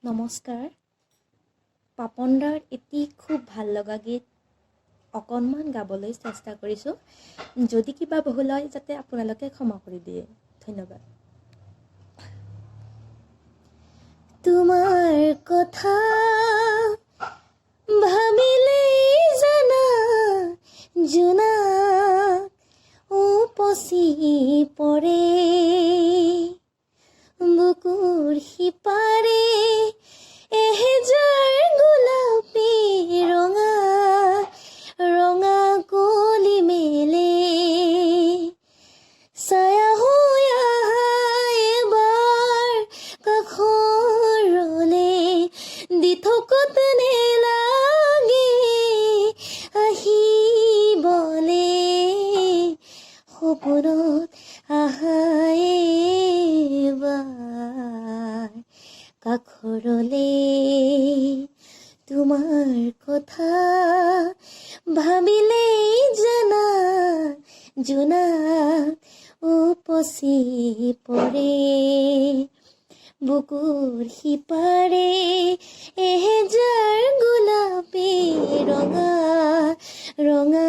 নমস্কাৰ। পাপনদাৰ এটি খুব ভাল লগা গীত অকণমান গাবলৈ চেষ্টা কৰিছোঁ। যদি কিবা ভুল হয় যাতে আপোনালোকে ক্ষমা কৰি দিয়ে। ধন্যবাদ। তোমাৰ কথা ভাবিলেই জানা জোনা উপচি পৰে বুকুৰ সিপাৰে এহেজাৰ গোলাপী ৰঙা ৰঙা কলি মেলে ছায়া হৈ আহা এবাৰ কাষৰলে দি থকত নেলাগে আহিবলে সপোনত আহা এবাৰ কাষৰলে তোমাৰ কথা ভাবিলেই জানা জোনা উপচি পৰে বুকুৰ সিপাৰে এহেজাৰ গোলাপী ৰঙা ৰঙা